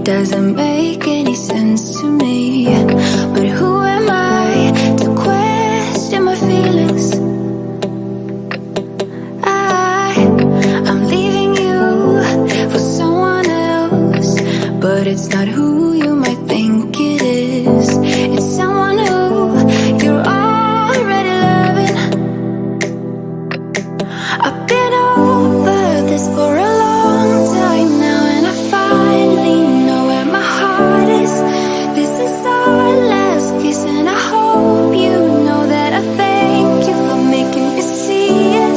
doesn't make any sense to me. But who am I to question my feelings? I'm leaving you for someone else, but it's not who you might think it is. It's someone who you're already loving. I've been over this for a long time now, and I finally know where my heart is. This is our last kiss, and I hope you know that I thank you for making me see it.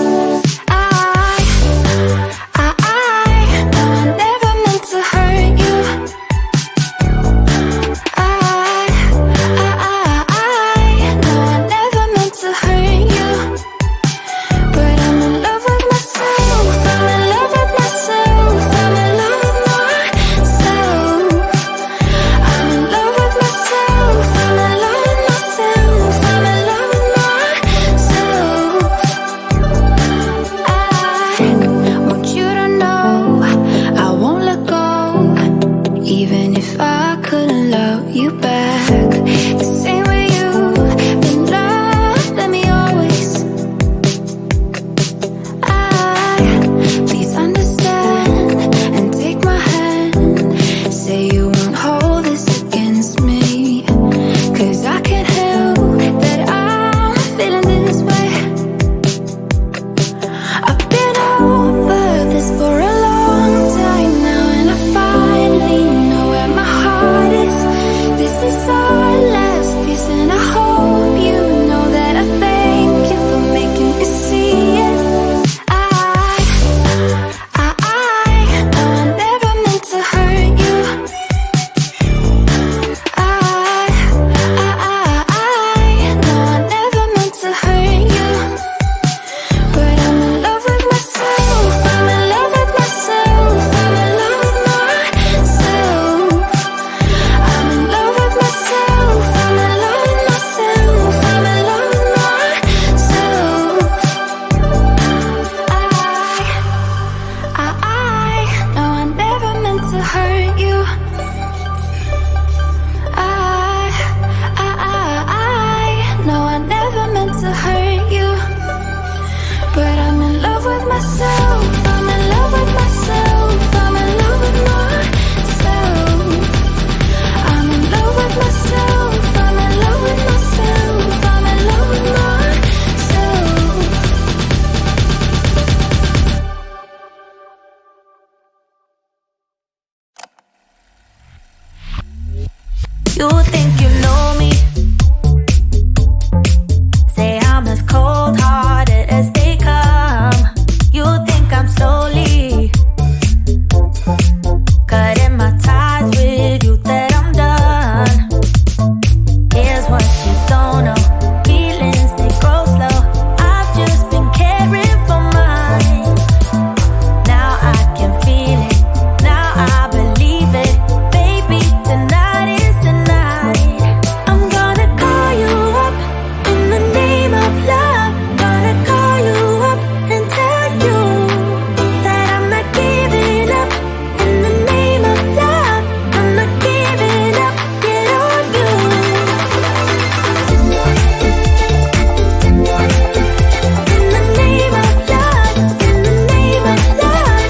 You think you know me? Say I'm as cold-hearted as they come. You think I'm slowly cutting my ties with you, that I'm done. Here's what you don't know. Feelings, they grow slow. I've just been caring for mine. Now I can feel it. Now I believe it. Baby, tonight is the night. I'm gonna call you up in the name of love. Gonna call you up and tell you that I'm not giving up. In the name of love, I'm not giving up. Get on you. In the name of love, in the name of love.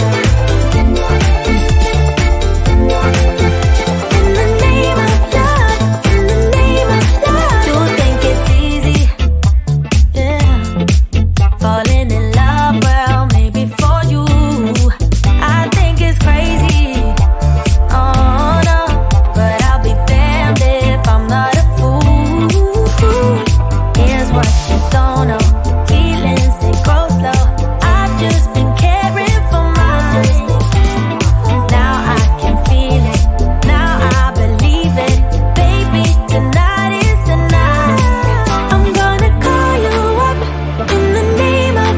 In the name of love, in the name of love. You think it's easy, yeah, falling in love, well, maybe for you. I think it's crazy, oh no, but I'll be damned if I'm not a fool. Here's what you don't know. Feelings, they grow slow. I've just been caring for mine. Now I can feel it. Now I believe it. Baby, tonight is the night. I'm gonna call you up in the name of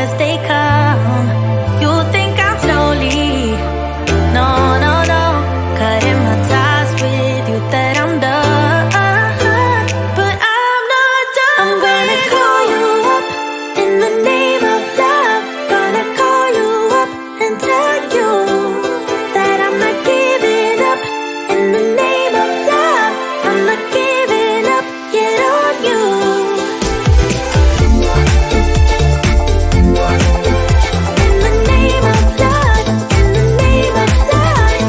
as they come. You think I'm slowly, no, no, no, cutting my ties with you that I'm done. But I'm not done. I'm gonna call you up in the name of love. Gonna call you up and tell you that I'm not giving up. In the name of love, I'm not giving up yet on you. In the name of love, in the name of love.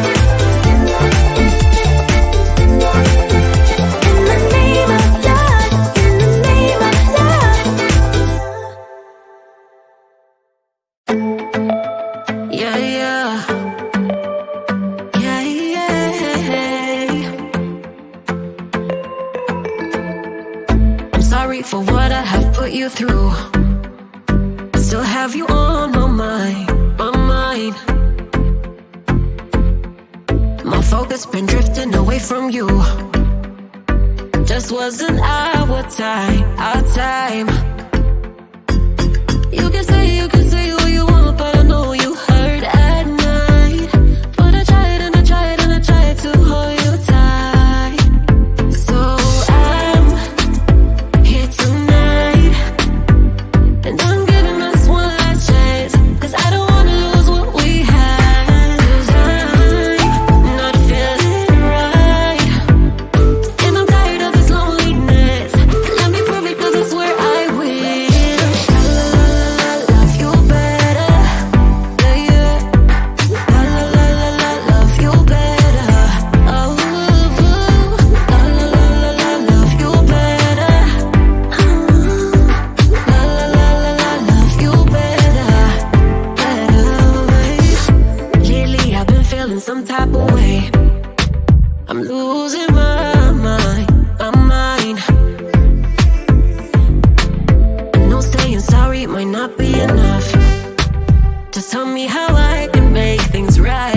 In the name of love, in the name of love. Yeah, yeah. Yeah, yeah. I'm sorry for what I have put you through. I still have you on my mind, my mind. My focus been drifting away from you. Just wasn't our time, our time. You can say what you want, but I know you hurt at night. But I tried and I tried and I tried to hold you tight. So I'm here tonight, and I'm giving us one last chance, 'cause I don't wanna lose what we had. 'Cause I'm not feeling right, and I'm tired of this loneliness. Let me prove it, 'cause I swear I will. La la la la, love you better. Yeah, yeah. La la la la la, love you better. Oh, la la la la la, love you better. La la la la la, love you better. Lately I've been feeling some type of way. I'm losing my mind, my mind. I know saying sorry might not be enough. Just tell me how I can make things right.